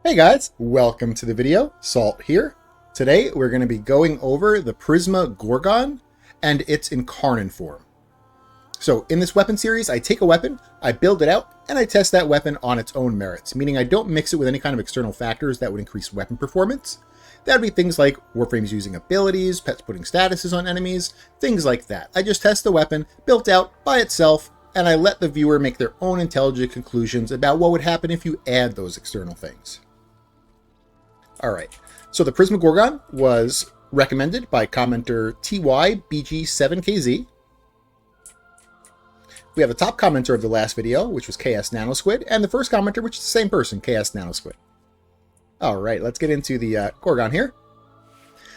Hey guys, welcome to the video. Salt here. Today we're going to be going over the Prisma Gorgon and its Incarnon form. So in this weapon series, I take a weapon, I build it out, and I test that weapon on its own merits, meaning I don't mix it with any kind of external factors that would increase weapon performance. That would be things like Warframes using abilities, pets putting statuses on enemies, things like that. I just test the weapon, built out by itself, and I let the viewer make their own intelligent conclusions about what would happen if you add those external things. Alright, so the Prisma Gorgon was recommended by commenter TYBG7KZ. We have the top commenter of the last video, which was KS Nanosquid, and the first commenter, which is the same person, KS Nanosquid. Alright, let's get into the Gorgon here.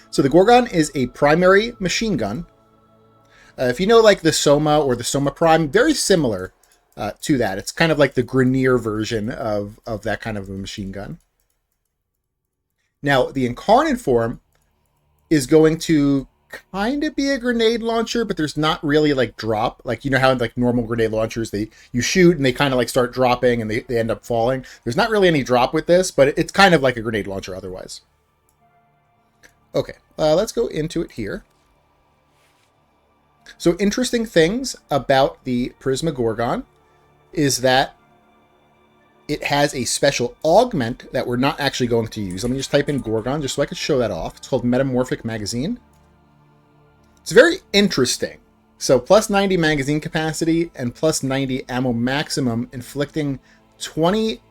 So the Gorgon is a primary machine gun. If you know like the Soma or the Soma Prime, very similar to that. It's kind of like the Grenier version of that kind of a machine gun. Now, the Incarnon form is going to kind of be a grenade launcher, but there's not really like drop. Like, you know how in like normal grenade launchers, you shoot and they kind of like start dropping and they end up falling. There's not really any drop with this, but it's kind of like a grenade launcher otherwise. Okay, let's go into it here. So interesting things about the Prisma Gorgon is that it has a special augment that we're not actually going to use. Let me just type in Gorgon just so I can show that off. It's called Metamorphic Magazine. It's very interesting. So plus 90 magazine capacity and plus 90 ammo maximum, inflicting 20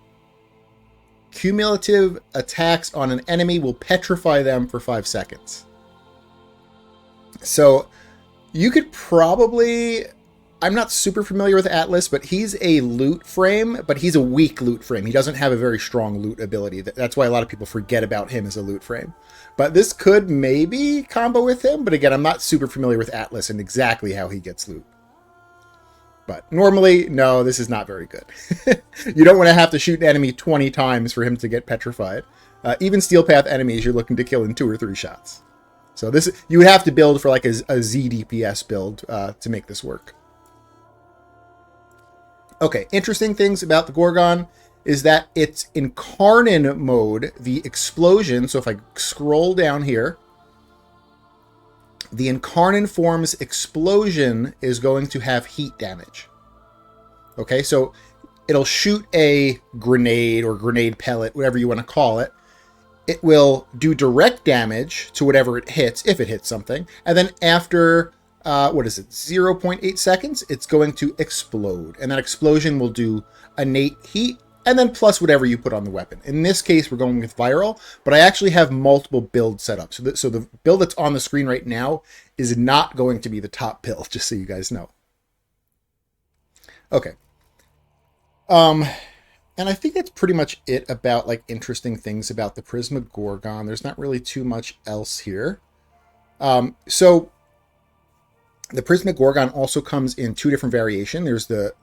cumulative attacks on an enemy will petrify them for 5 seconds. So you could probably... I'm not super familiar with Atlas, but he's a loot frame, but he's a weak loot frame. He doesn't have a very strong loot ability. That's why a lot of people forget about him as a loot frame. But this could maybe combo with him, but again, I'm not super familiar with Atlas and exactly how he gets loot. But normally, no, this is not very good. You don't want to have to shoot an enemy 20 times for him to get petrified. Even Steel Path enemies you're looking to kill in 2 or 3 shots. So this you would have to build for like a Z DPS build to make this work. Okay, interesting things about the Gorgon is that its Incarnon mode, the explosion, so if I scroll down here, the Incarnon form's explosion is going to have heat damage. Okay, so it'll shoot a grenade or grenade pellet, whatever you want to call it. It will do direct damage to whatever it hits, if it hits something, and then after... 0.8 seconds, it's going to explode. And that explosion will do innate heat, and then plus whatever you put on the weapon. In this case, we're going with viral, but I actually have multiple builds set up. So the build that's on the screen right now is not going to be the top build, just so you guys know. Okay. And I think that's pretty much it about like interesting things about the Prisma Gorgon. There's not really too much else here. So the Prisma Gorgon also comes in 2 different variations. There's the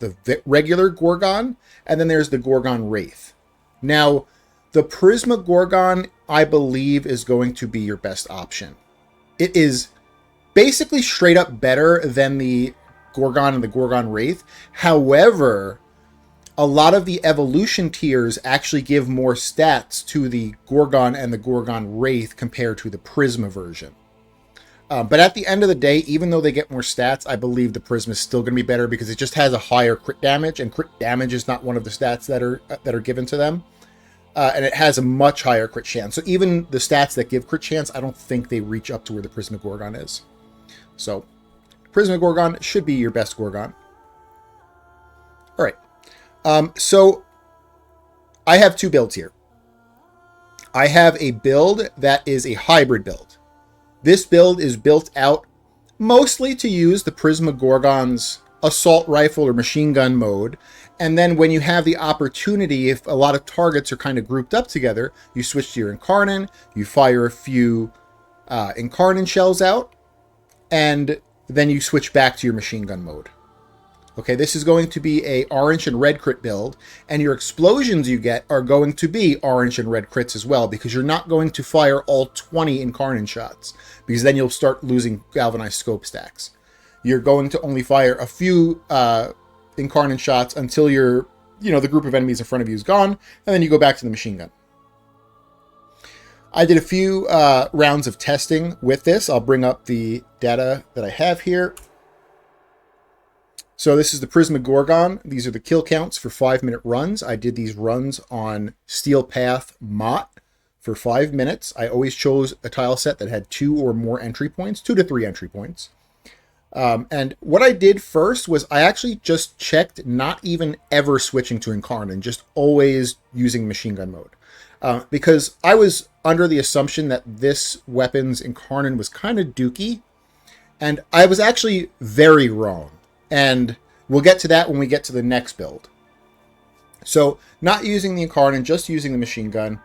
regular Gorgon, and then there's the Gorgon Wraith. Now, the Prisma Gorgon, I believe, is going to be your best option. It is basically straight up better than the Gorgon and the Gorgon Wraith. However, a lot of the evolution tiers actually give more stats to the Gorgon and the Gorgon Wraith compared to the Prisma version. But at the end of the day, even though they get more stats, I believe the Prisma is still going to be better because it just has a higher crit damage, and crit damage is not one of the stats that are given to them. And it has a much higher crit chance. So even the stats that give crit chance, I don't think they reach up to where the Prisma Gorgon is. So Prisma Gorgon should be your best Gorgon. All right. So I have 2 builds here. I have a build that is a hybrid build. This build is built out mostly to use the Prisma Gorgon's assault rifle or machine gun mode. And then when you have the opportunity, if a lot of targets are kind of grouped up together, you switch to your Incarnon, you fire a few Incarnon shells out, and then you switch back to your machine gun mode. Okay, this is going to be a orange and red crit build, and your explosions you get are going to be orange and red crits as well, because you're not going to fire all 20 Incarnon shots, because then you'll start losing galvanized scope stacks. You're going to only fire a few Incarnon shots until the group of enemies in front of you is gone, and then you go back to the machine gun. I did a few rounds of testing with this. I'll bring up the data that I have here. So this is the Prisma Gorgon. These are the kill counts for 5-minute runs. I did these runs on Steel Path Mott for 5 minutes. I always chose a tile set that had 2 or more entry points, 2 to 3 entry points. And what I did first was I actually just checked not even ever switching to Incarnon, just always using machine gun mode. Because I was under the assumption that this weapon's Incarnon was kind of dookie, and I was actually very wrong. And we'll get to that when we get to the next build. So not using the Incarnon, just using the machine gun.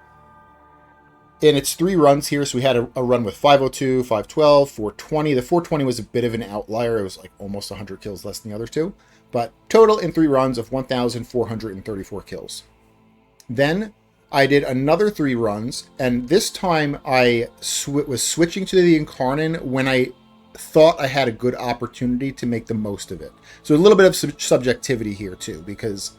And it's 3 runs here. So we had a run with 502, 512, 420. The 420 was a bit of an outlier. It was like almost 100 kills less than the other 2. But total in 3 runs of 1,434 kills. Then I did another 3 runs. And this time I was switching to the Incarnon when I thought I had a good opportunity to make the most of it. So a little bit of subjectivity here too, because,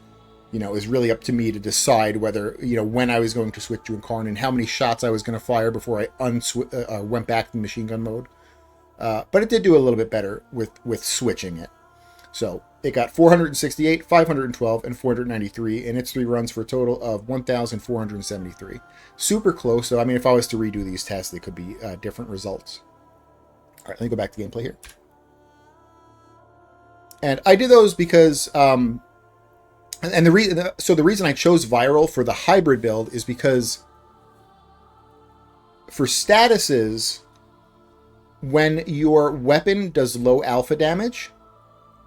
you know, it was really up to me to decide whether, you know, when I was going to switch to Incarnon, how many shots I was going to fire before I went back to machine gun mode. But it did do a little bit better with switching it. So it got 468, 512, and 493 in its 3 runs for a total of 1,473. Super close. So, I mean, if I was to redo these tests, they could be different results. All right, let me go back to gameplay here. And I did those because, and the reason I chose viral for the hybrid build is because for statuses, when your weapon does low alpha damage,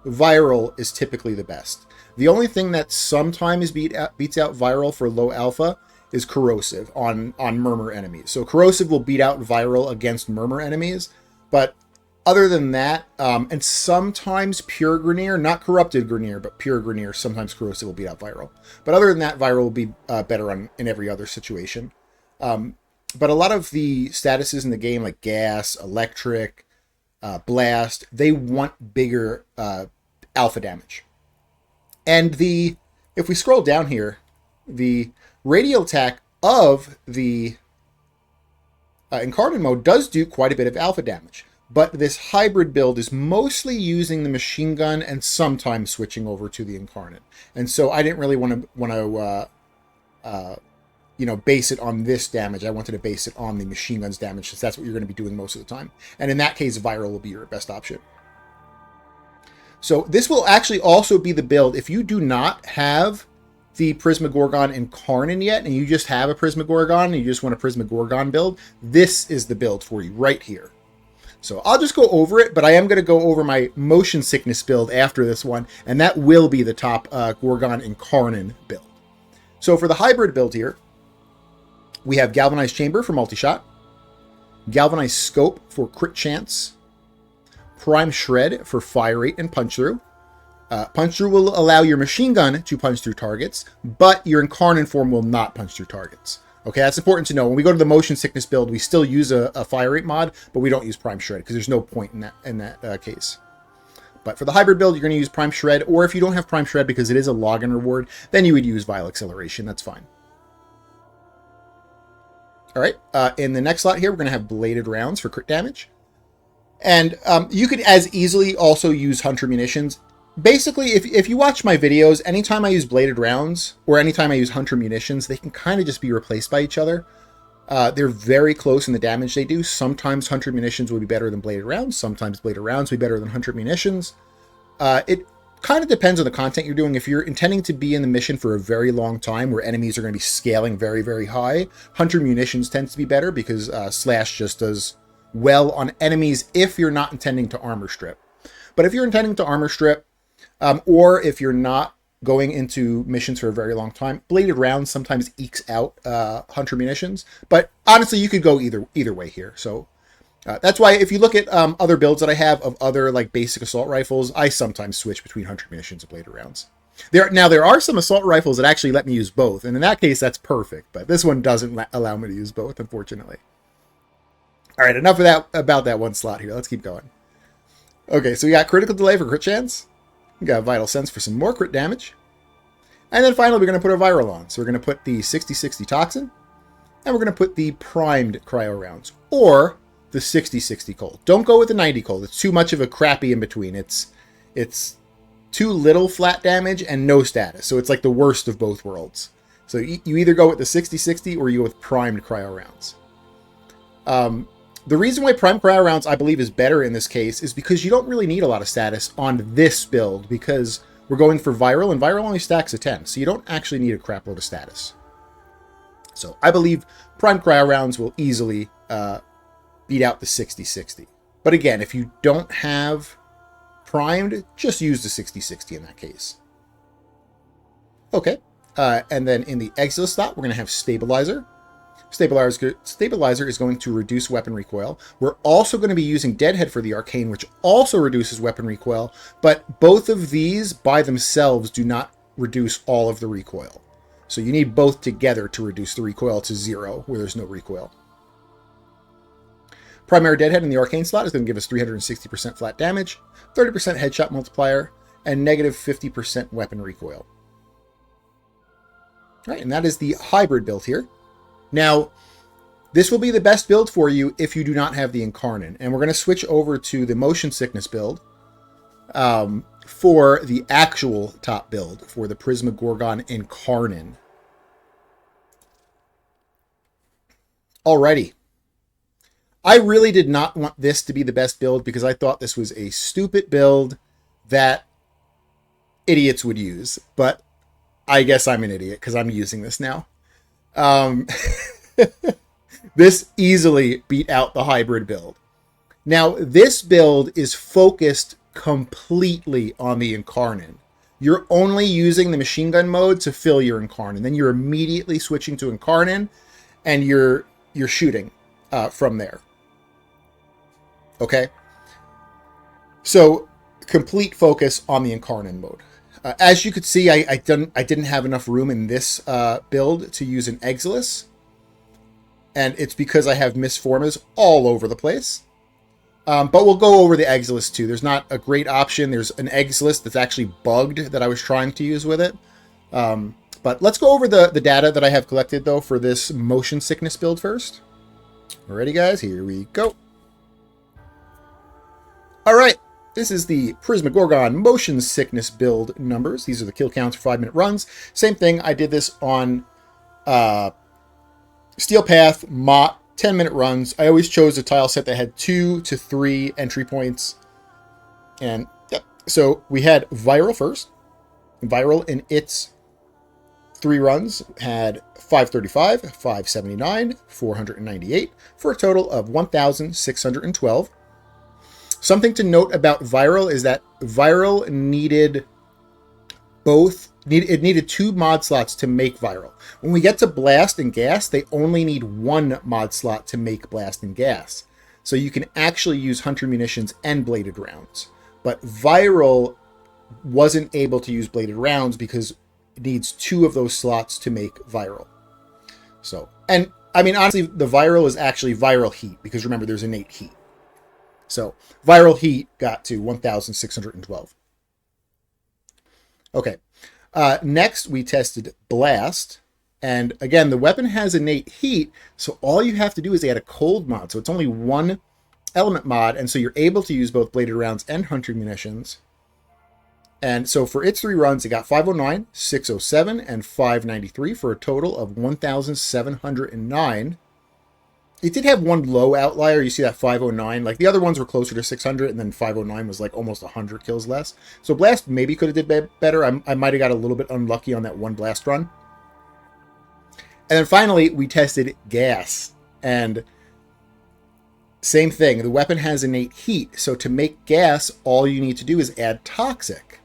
viral is typically the best. The only thing that sometimes beats out viral for low alpha is corrosive on murmur enemies. So corrosive will beat out viral against murmur enemies. But other than that, and sometimes pure Grenier, not corrupted Grenier, but pure Grenier, sometimes corrosive will beat out viral. But other than that, viral will be better in every other situation. But a lot of the statuses in the game, like gas, electric, blast, they want bigger alpha damage. And if we scroll down here, the radial attack of the Incarnon mode does do quite a bit of alpha damage, but this hybrid build is mostly using the machine gun and sometimes switching over to the Incarnon. And so I didn't really want to base it on this damage. I wanted to base it on the machine gun's damage, since that's what you're going to be doing most of the time. And in that case, viral will be your best option. So this will actually also be the build if you do not have the Prisma Gorgon Incarnon yet, and you just have a Prisma Gorgon, and you just want a Prisma Gorgon build. This is the build for you right here. So I'll just go over it, but I am going to go over my motion sickness build after this one, and that will be the top Gorgon Incarnon build. So for the hybrid build here, we have Galvanized Chamber for multi-shot, Galvanized Scope for crit chance, Prime Shred for fire rate and punch through. Punch through will allow your machine gun to punch through targets, but your Incarnon form will not punch through targets. Okay, that's important to know. When we go to the motion sickness build, we still use a fire rate mod, but we don't use Prime Shred because there's no point in that case. But for the hybrid build, you're going to use Prime Shred, or if you don't have Prime Shred because it is a login reward, then you would use Vial Acceleration. That's fine. All right, in the next slot here, we're going to have Bladed Rounds for crit damage. And you could as easily also use Hunter Munitions. Basically, if you watch my videos, anytime I use Bladed Rounds or anytime I use Hunter Munitions, they can kind of just be replaced by each other. They're very close in the damage they do. Sometimes Hunter Munitions would be better than Bladed Rounds. Sometimes Bladed Rounds would be better than Hunter Munitions. It kind of depends on the content you're doing. If you're intending to be in the mission for a very long time where enemies are going to be scaling very, very high, Hunter Munitions tends to be better because Slash just does well on enemies if you're not intending to armor strip. But if you're intending to armor strip, or if you're not going into missions for a very long time, Bladed Rounds sometimes ekes out Hunter Munitions. But honestly, you could go either way here. So that's why if you look at other builds that I have of other like basic assault rifles, I sometimes switch between Hunter Munitions and Bladed Rounds. There are some assault rifles that actually let me use both, and in that case, that's perfect. But this one doesn't allow me to use both, unfortunately. All right, enough of that about that one slot here. Let's keep going. Okay, so we got Critical Delay for crit chance. We got Vital Sense for some more crit damage. And then finally, we're going to put our Viral on. So we're going to put the 60-60 Toxin. and we're going to put the primed cryo rounds, or the 60-60 cold. Don't go with the 90 cold. It's too much of a crappy in between. It's too little flat damage and no status, so it's like the worst of both worlds. So you either go with the 60-60 or you go with primed cryo rounds. The reason why primed cryo rounds, I believe, is better in this case is because you don't really need a lot of status on this build, because we're going for viral, and viral only stacks a 10, so you don't actually need a crap load of status. So I believe primed cryo rounds will easily beat out the 60-60. But again, if you don't have primed, just use the 60-60 in that case. Okay, and then in the Exilus slot, we're going to have Stabilizer. Stabilizer is going to reduce weapon recoil. We're also going to be using Deadhead for the Arcane, which also reduces weapon recoil, but both of these by themselves do not reduce all of the recoil. So you need both together to reduce the recoil to 0, where there's no recoil. Primary Deadhead in the Arcane slot is going to give us 360% flat damage, 30% headshot multiplier, and negative 50% weapon recoil. All right, and that is the hybrid build here. Now, this will be the best build for you if you do not have the Incarnon. And we're going to switch over to the Motion Sickness build for the actual top build for the Prisma Gorgon Incarnon. Alrighty. I really did not want this to be the best build because I thought this was a stupid build that idiots would use. But I guess I'm an idiot because I'm using this now. This easily beat out the hybrid build. Now, this build is focused completely on the Incarnon. You're only using the machine gun mode to fill your Incarnon. Then you're immediately switching to Incarnon, and you're shooting from there. Okay? So, complete focus on the Incarnon mode. As you could see, I didn't have enough room in this build to use an Exilus. And it's because I have Misformas all over the place. But we'll go over the Exilus too. There's not a great option. There's an Exilus that's actually bugged that I was trying to use with it. But let's go over the data that I have collected, though, for this Motion Sickness build first. Alrighty, guys, here we go. Alright. This is the Prisma Gorgon Motion Sickness build numbers. These are the kill counts for 5-minute runs. Same thing, I did this on Steel Path, Mott, 10-minute runs. I always chose a tile set that had 2 to 3 entry points. And, yep. So we had Viral first. Viral in its 3 runs had 535, 579, 498, for a total of 1,612. Something to note about Viral is that Viral needed it needed 2 mod slots to make Viral. When we get to Blast and Gas, they only need 1 mod slot to make Blast and Gas. So you can actually use Hunter Munitions and Bladed Rounds. But Viral wasn't able to use Bladed Rounds because it needs 2 of those slots to make Viral. So, and I mean, honestly, the Viral is actually Viral Heat, because remember, there's innate heat. So, Viral Heat got to 1,612. Okay. Next, we tested Blast. And again, the weapon has innate heat, so all you have to do is add a cold mod. So it's only 1 element mod, and so you're able to use both Bladed Rounds and Hunter Munitions. And so for its 3 runs, it got 509, 607, and 593 for a total of 1,709. It did have 1 low outlier. You see that 509. Like, the other ones were closer to 600, and then 509 was like almost 100 kills less. So Blast maybe could have did better. I might have got a little bit unlucky on that 1 Blast run. And then finally, we tested Gas. And same thing. The weapon has innate heat. So to make Gas, all you need to do is add Toxic.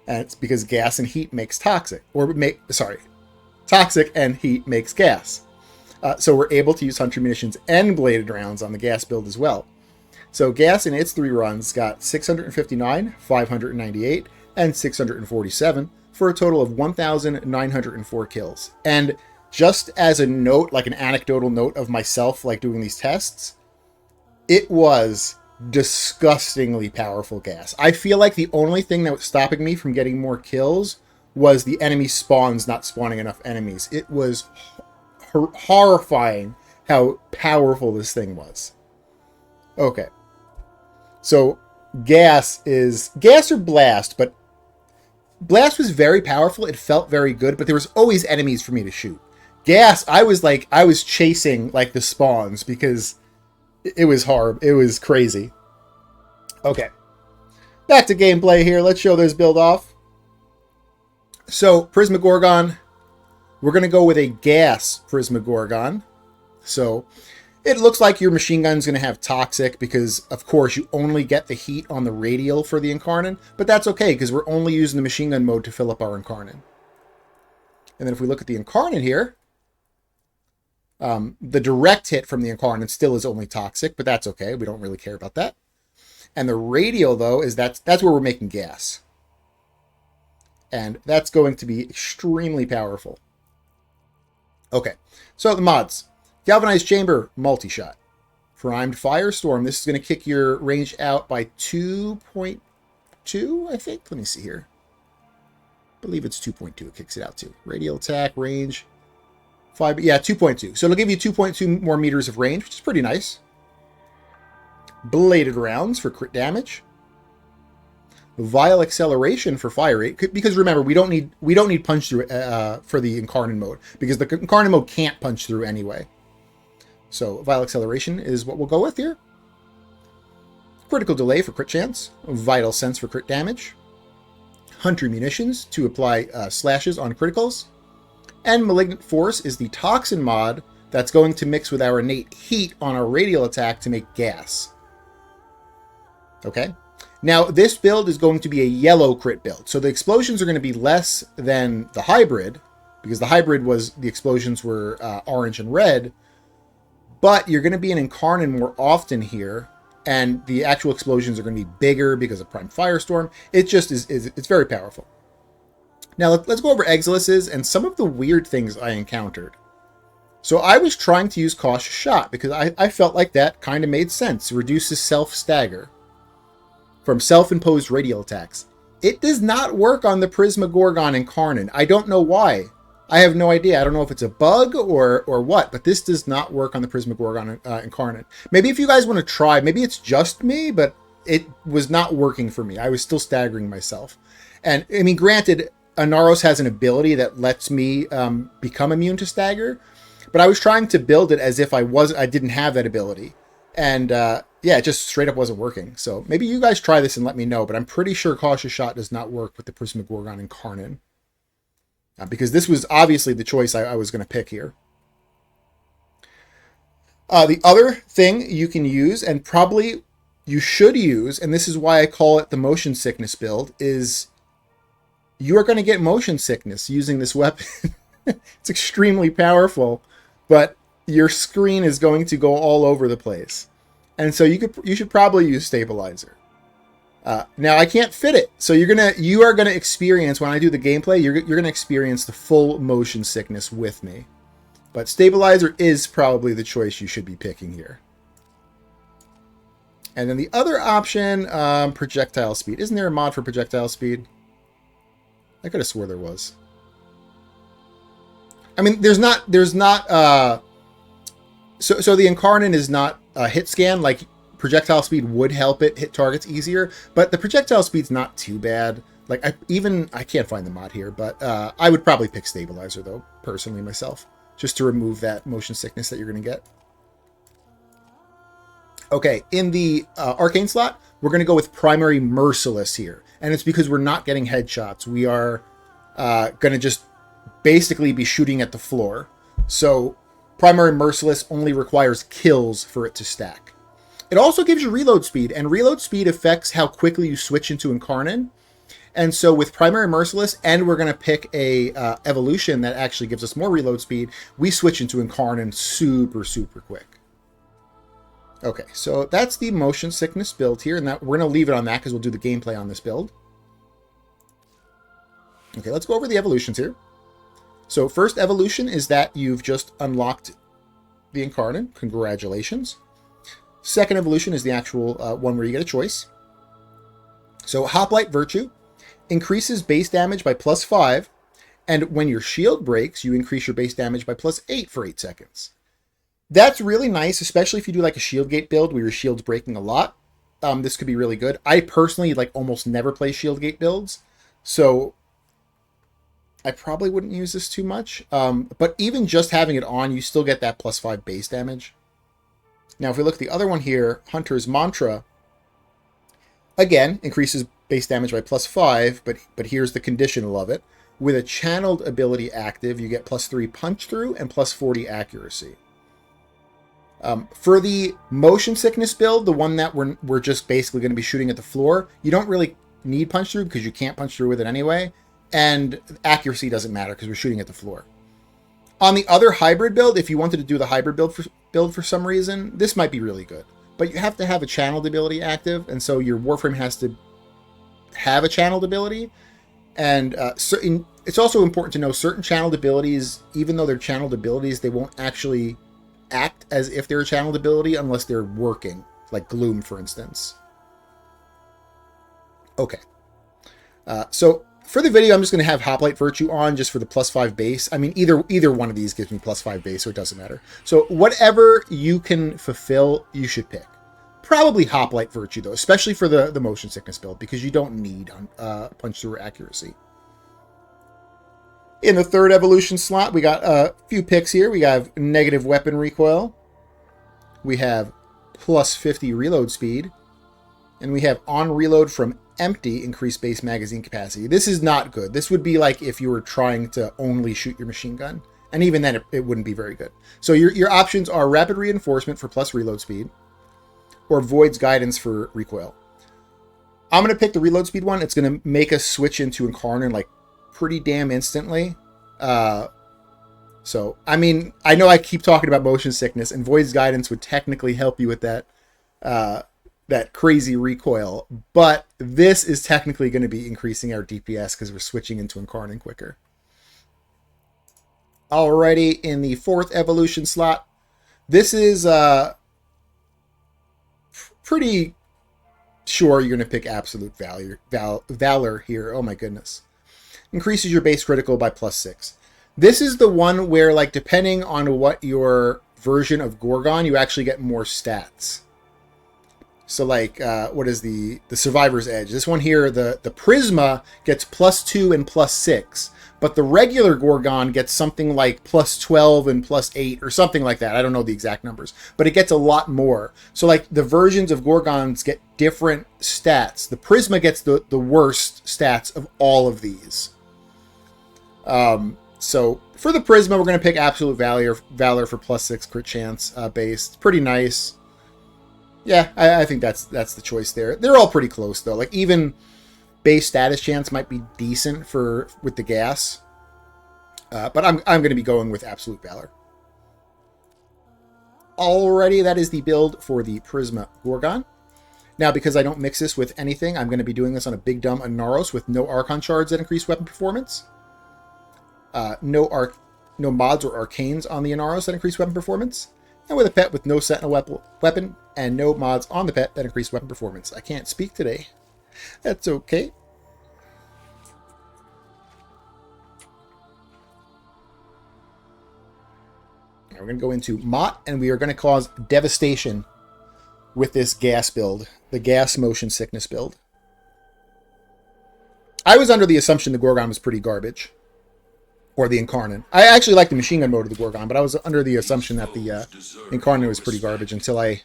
And it's because gas and heat makes toxic. Toxic and heat makes gas. So we're able to use Hunter Munitions and Bladed Rounds on the Gas build as well. So Gas in its 3 runs got 659, 598, and 647 for a total of 1,904 kills. And just as a note, like an anecdotal note of myself, like doing these tests, it was disgustingly powerful gas. I feel like the only thing that was stopping me from getting more kills was the enemy spawns not spawning enough enemies. It was horrifying how powerful this thing was. Okay. So gas or blast, but blast was very powerful. It felt very good, but there was always enemies for me to shoot. Gas, I was chasing like the spawns because it was hard. It was crazy. Okay. Back to gameplay here. Let's show this build off. So, Prisma Gorgon, we're going to go with a gas Prisma Gorgon. So, it looks like your machine gun's going to have toxic because, of course, you only get the heat on the radial for the Incarnon. But that's okay because we're only using the machine gun mode to fill up our Incarnon. And then if we look at the Incarnon here, the direct hit from the Incarnon still is only toxic, but that's okay. We don't really care about that. And the radial, though, is that's where we're making gas. And that's going to be extremely powerful. Okay, so the mods. Galvanized Chamber, multi-shot. Primed Firestorm. This is going to kick your range out by 2.2, I think. Let me see here. I believe it's 2.2 it kicks it out to. Radial attack, range, 5, yeah, 2.2. So it'll give you 2.2 more meters of range, which is pretty nice. Bladed Rounds for crit damage. Vile Acceleration for fire rate, because remember we don't need punch through for the Incarnon mode because the Incarnon mode can't punch through anyway. So Vile Acceleration is what we'll go with here. Critical Delay for crit chance. Vital Sense for crit damage. Hunter Munitions to apply slashes on criticals. And Malignant Force is the Toxin mod that's going to mix with our innate heat on our radial attack to make gas. Okay. Now, this build is going to be a yellow crit build. So the explosions are going to be less than the hybrid, because the hybrid the explosions were orange and red. But you're going to be an Incarnon more often here, and the actual explosions are going to be bigger because of Prime Firestorm. It just it's very powerful. Now, let's go over Exiluses and some of the weird things I encountered. So I was trying to use Cautious Shot because I felt like that kind of made sense. It reduces self-stagger from self-imposed radial attacks. It does not work on the Prisma Gorgon Incarnon. I don't know why. I have no idea. I don't know if it's a bug or what, but this does not work on the Prisma Gorgon Incarnon. Maybe if you guys want to try, maybe it's just me, but it was not working for me. I was still staggering myself. And, I mean, granted, Anaros has an ability that lets me become immune to stagger, but I was trying to build it as if I didn't have that ability. And, yeah, it just straight up wasn't working. So maybe you guys try this and let me know, but I'm pretty sure Cautious Shot does not work with the Prisma Gorgon Incarnon. Because this was obviously the choice I was going to pick here. The other thing you can use, and probably you should use, and this is why I call it the motion sickness build, is you are going to get motion sickness using this weapon. It's extremely powerful, but your screen is going to go all over the place. And so you should probably use Stabilizer. Now I can't fit it, so you are gonna experience when I do the gameplay. You're gonna experience the full motion sickness with me. But Stabilizer is probably the choice you should be picking here. And then the other option, projectile speed. Isn't there a mod for projectile speed? I could have swore there was. I mean, there's not. So the Incarnon is not a hit scan like. Projectile speed would help it hit targets easier, but the projectile speed's not too bad. Like, I can't find the mod here, but I would probably pick Stabilizer, though, personally, myself, just to remove that motion sickness that you're going to get. Okay, in the Arcane slot, we're going to go with Primary Merciless here, and it's because we're not getting headshots. We are going to just basically be shooting at the floor. So Primary Merciless only requires kills for it to stack. It also gives you reload speed, and reload speed affects how quickly you switch into Incarnon. And so with Primary Merciless, and we're going to pick a evolution that actually gives us more reload speed, we switch into Incarnon super, super quick. Okay, so that's the motion sickness build here, and we're going to leave it on that because we'll do the gameplay on this build. Okay, let's go over the evolutions here. So first evolution is that you've just unlocked the Incarnon. Congratulations. Second evolution is the actual one where you get a choice. So Hoplite Virtue increases base damage by +5 And when your shield breaks, you increase your base damage by +8 for 8 seconds. That's really nice, especially if you do like a shield gate build where your shield's breaking a lot. This could be really good. I personally like almost never play shield gate builds, so I probably wouldn't use this too much. But even just having it on, you still get that +5 base damage. Now, if we look at the other one here, Hunter's Mantra, again, increases base damage by +5, but here's the conditional of it. With a channeled ability active, you get +3 punch through and +40 accuracy. For the motion sickness build, the one that we're just basically going to be shooting at the floor, you don't really need punch through because you can't punch through with it anyway, and accuracy doesn't matter because we're shooting at the floor. On the other hybrid build, if you wanted to do the hybrid build for some reason, this might be really good. But you have to have a channeled ability active, and so your Warframe has to have a channeled ability. And it's also important to know certain channeled abilities, even though they're channeled abilities, they won't actually act as if they're a channeled ability unless they're working, like Gloom, for instance. Okay. So for the video, I'm just going to have Hoplite Virtue on just for the +5 base. I mean, either one of these gives me +5 base, so it doesn't matter. So whatever you can fulfill, you should pick. Probably Hoplite Virtue, though, especially for the motion sickness build, because you don't need punch through accuracy. In the third evolution slot, we got a few picks here. We have negative weapon recoil. We have +50 reload speed. And we have on reload from empty increased base magazine capacity. This is not good. This would be like if you were trying to only shoot your machine gun. And even then, it wouldn't be very good. So your options are rapid reinforcement for plus reload speed, or Void's guidance for recoil. I'm going to pick the reload speed one. It's going to make us switch into Incarnon like pretty damn instantly. So, I mean, I know I keep talking about motion sickness, and Void's guidance would technically help you with that that crazy recoil, but this is technically going to be increasing our DPS because we're switching into Incarnon quicker. Alrighty, in the fourth evolution slot, this is pretty sure you're going to pick Absolute Valor here. Oh my goodness. Increases your base critical by +6. This is the one where, like, depending on what your version of Gorgon, you actually get more stats. So, like, what is the Survivor's Edge? This one here, the Prisma gets +2 and +6, but the regular Gorgon gets something like +12 and +8 or something like that. I don't know the exact numbers, but it gets a lot more. So, like, the versions of Gorgons get different stats. The Prisma gets the worst stats of all of these. So for the Prisma, we're going to pick Absolute Valor for +6 crit chance base. It's pretty nice. Yeah, I think that's the choice there. They're all pretty close though. Like even base status chance might be decent with the gas, but I'm going to be going with Absolute Valor. Alrighty, that is the build for the Prisma Gorgon. Now, because I don't mix this with anything, I'm going to be doing this on a Big Dumb Anaros with no Archon shards that increase weapon performance. No mods or arcanes on the Anaros that increase weapon performance. And with a pet with no sentinel weapon and no mods on the pet that increase weapon performance. I can't speak today. That's okay. Now we're going to go into Mott, and we are going to cause devastation with this gas build, the gas motion sickness build. I was under the assumption the Gorgon was pretty garbage. Or the Incarnon. I actually like the machine gun mode of the Gorgon, but I was under the assumption that the Incarnon was pretty garbage until I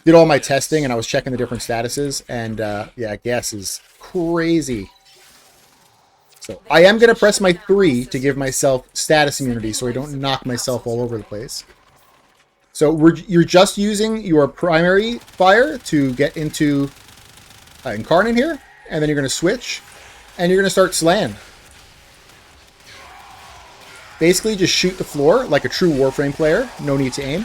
did all my testing and I was checking the different statuses. And yeah, gas is crazy. So I am going to press my 3 to give myself status immunity so I don't knock myself all over the place. So you're just using your primary fire to get into Incarnon here. And then you're going to switch. And you're going to start slaying. Basically, just shoot the floor like a true Warframe player. No need to aim.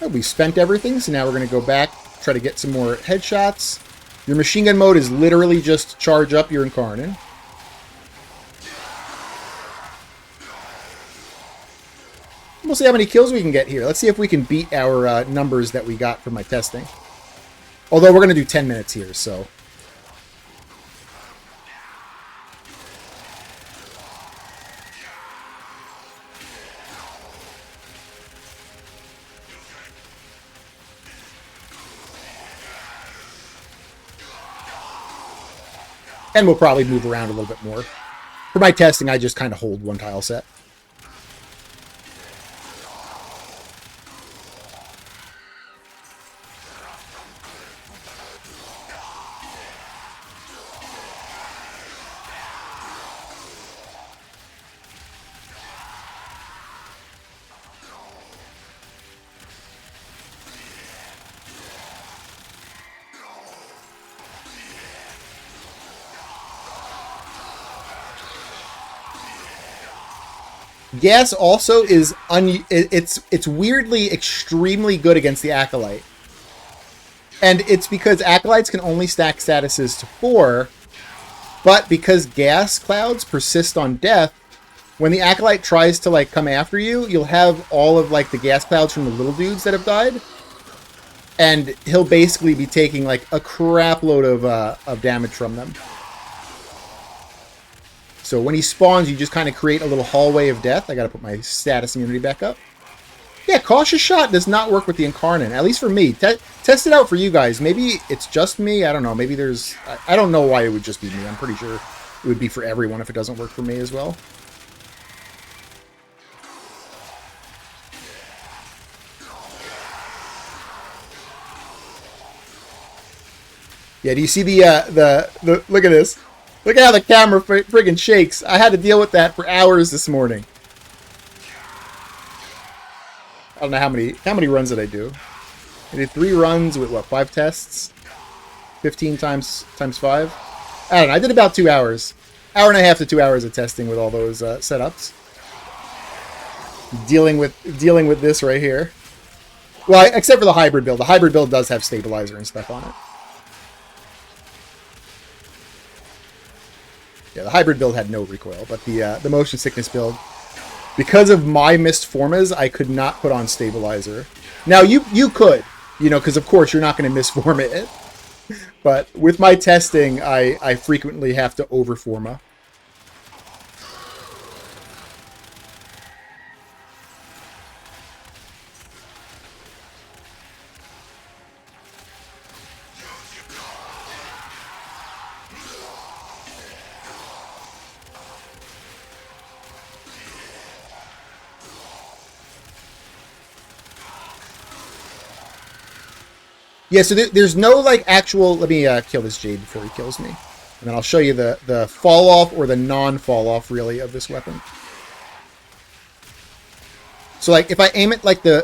Oh, we spent everything, so now we're going to go back, try to get some more headshots. Your machine gun mode is literally just charge up your Incarnon. We'll see how many kills we can get here. Let's see if we can beat our numbers that we got from my testing. Although we're going to do 10 minutes here, so... And we'll probably move around a little bit more. For my testing, I just kind of hold one tile set. Gas also is it's weirdly extremely good against the Acolyte. And it's because Acolytes can only stack statuses to 4, but because gas clouds persist on death, when the Acolyte tries to like come after you, you'll have all of like the gas clouds from the little dudes that have died. And he'll basically be taking like a crap load of damage from them. So when he spawns, you just kind of create a little hallway of death. I got to put my status immunity back up. Yeah, Cautious Shot does not work with the Incarnon, at least for me. Test it out for you guys. Maybe it's just me. I don't know. Maybe there's... I don't know why it would just be me. I'm pretty sure it would be for everyone if it doesn't work for me as well. Yeah, do you see the look at this? Look at how the camera friggin' shakes. I had to deal with that for hours this morning. I don't know how many runs did I do? I did 3 runs with what, 5 tests? 15 times 5? I don't know. I did about 2 hours. Hour and a half to 2 hours of testing with all those setups. Dealing with this right here. Well, except for the hybrid build. The hybrid build does have stabilizer and stuff on it. Yeah, the hybrid build had no recoil, but the motion sickness build, because of my missed formas, I could not put on stabilizer. Now you could, you know, because of course you're not going to misform it. But with my testing, I frequently have to overforma. Yeah, so there's no, like, actual... Let me kill this Jade before he kills me. And then I'll show you the fall-off or the non-fall-off, really, of this weapon. So, like, if I aim it, like, the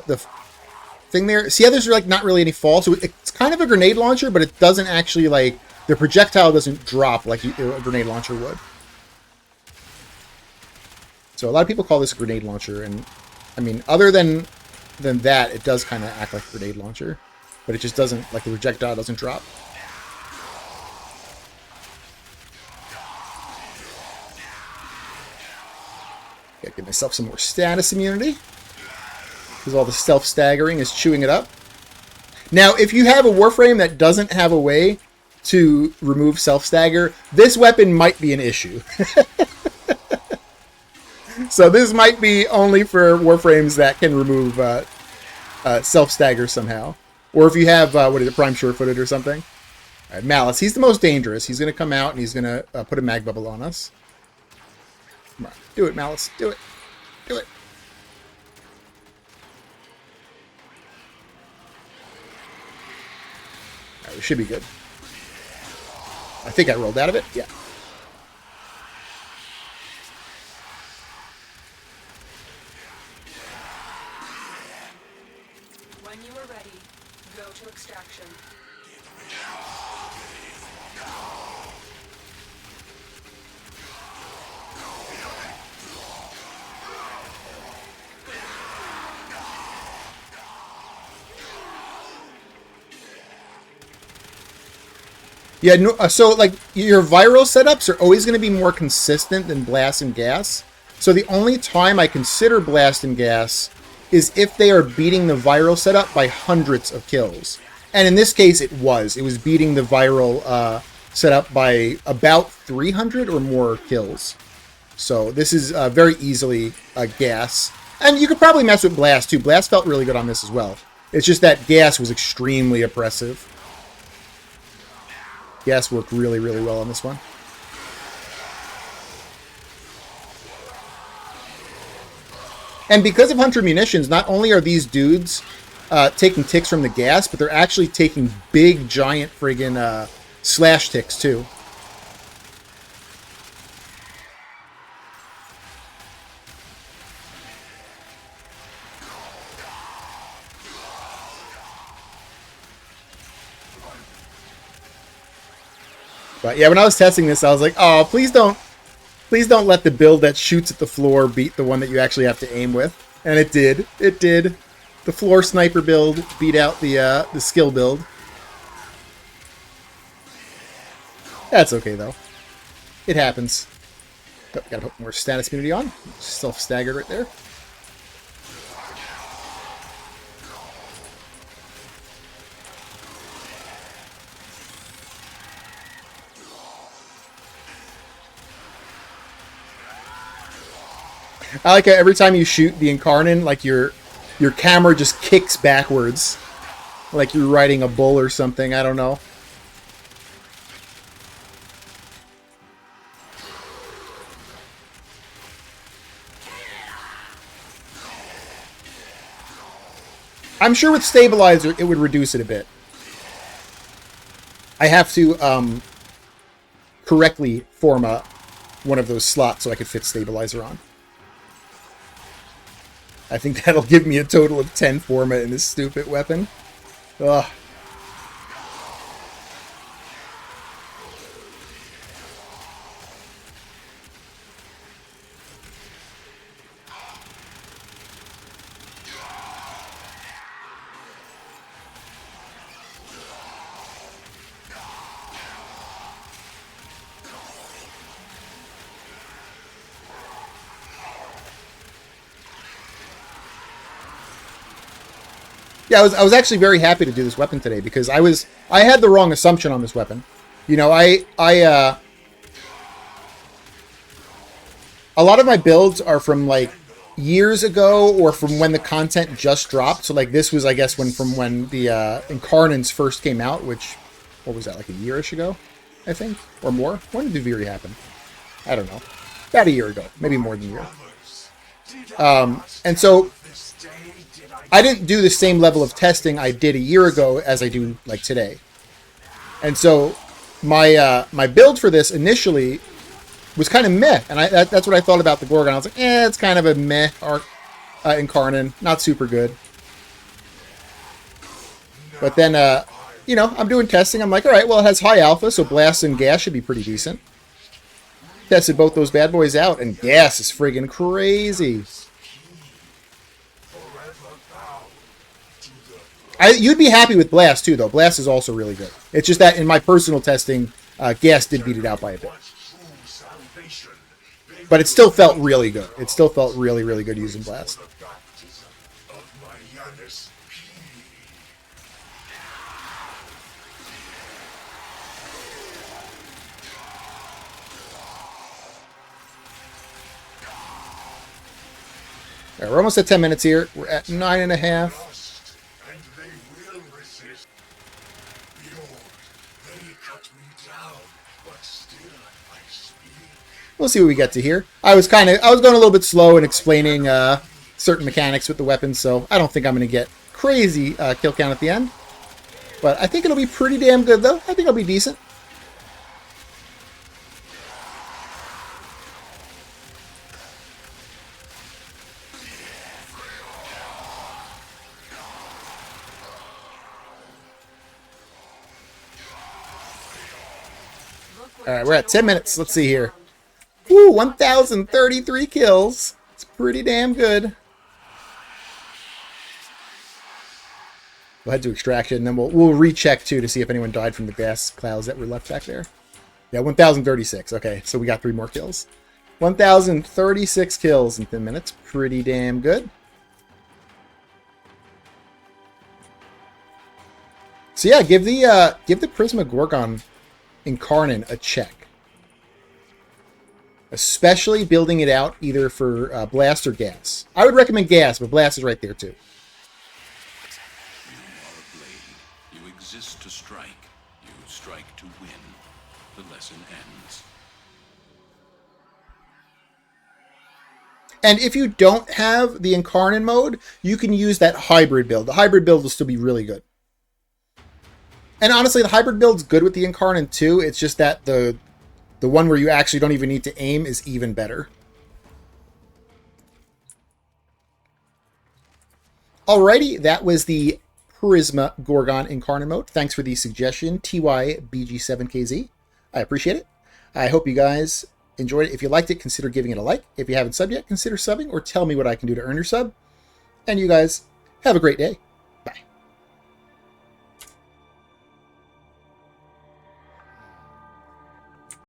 thing there... See how there's, like, not really any fall? So it's kind of a grenade launcher, but it doesn't actually, like... The projectile doesn't drop like a grenade launcher would. So a lot of people call this a grenade launcher, and, I mean, other than that, it does kind of act like a grenade launcher. But it just doesn't, like the projectile doesn't drop. Gotta give myself some more status immunity, because all the self-staggering is chewing it up. Now, if you have a Warframe that doesn't have a way to remove self-stagger, this weapon might be an issue. So this might be only for Warframes that can remove self-stagger somehow. Or if you have, what is it, Prime Sure-Footed or something. All right, Malice, he's the most dangerous. He's going to come out and he's going to put a mag bubble on us. Come on, do it, Malice. Do it. Do it. All right, we should be good. I think I rolled out of it. Yeah. When you are ready, go to extraction. Yeah, no, so like your viral setups are always going to be more consistent than blast and gas. So the only time I consider blast and gas is if they are beating the viral setup by hundreds of kills. And in this case, it was. It was beating the viral setup by about 300 or more kills. So this is very easily gas. And you could probably mess with blast too. Blast felt really good on this as well. It's just that gas was extremely oppressive. Gas worked really, really well on this one. And because of Hunter munitions, not only are these dudes taking ticks from the gas, but they're actually taking big, giant friggin' slash ticks, too. But yeah, when I was testing this, I was like, oh, please don't let the build that shoots at the floor beat the one that you actually have to aim with. And it did. It did. The floor sniper build beat out the skill build. That's okay, though. It happens. Oh, gotta put more status immunity on. Self-staggered right there. I like how every time you shoot the Incarnon, like your camera just kicks backwards. Like you're riding a bull or something, I don't know. I'm sure with Stabilizer, it would reduce it a bit. I have to correctly form one of those slots so I could fit Stabilizer on. I think that'll give me a total of 10 forma in this stupid weapon. Ugh. Yeah, I was actually very happy to do this weapon today because I had the wrong assumption on this weapon. You know, a lot of my builds are from like years ago or from when the content just dropped. So like this was, I guess, from when the Incarnons first came out, which, what was that, like a year-ish ago, I think, or more? When did Viri happen? I don't know. About a year ago, maybe more than a year. And so I didn't do the same level of testing I did a year ago as I do like today. And so my build for this initially was kind of meh, and that's what I thought about the Gorgon. I was like, it's kind of a meh Incarnon, not super good. But then, you know, I'm doing testing. I'm like, all right, well, it has high alpha, so blast and gas should be pretty decent. Tested both those bad boys out, and gas is friggin' crazy. You'd be happy with blast too, though. Blast is also really good. It's just that in my personal testing, gas did beat it out by a bit. But it still felt really good. It still felt really, really good using blast. All right, we're almost at 10 minutes here. We're at 9.5. We'll see what we get to here. I was going a little bit slow in explaining certain mechanics with the weapons, so I don't think I'm going to get crazy kill count at the end. But I think it'll be pretty damn good, though. I think it'll be decent. All right, we're at 10 minutes. Let's see here. Woo, 1,033 kills. It's pretty damn good. We'll head to extraction, and then we'll recheck too to see if anyone died from the gas clouds that were left back there. Yeah, 1,036. Okay, so we got 3 more kills. 1,036 kills in 10 minutes. Pretty damn good. So yeah, give the Prisma Gorgon Incarnon a check. Especially building it out either for blast or gas. I would recommend gas, but blast is right there too. You are a blade. You exist to strike. You strike to win. The lesson ends. And if you don't have the Incarnon mode, you can use that hybrid build. The hybrid build will still be really good. And honestly, the hybrid build's good with the Incarnon too. It's just that the one where you actually don't even need to aim is even better. Alrighty, that was the Prisma Gorgon Incarnon mode. Thanks for the suggestion, TYBG7KZ. I appreciate it. I hope you guys enjoyed it. If you liked it, consider giving it a like. If you haven't subbed yet, consider subbing or tell me what I can do to earn your sub. And you guys have a great day.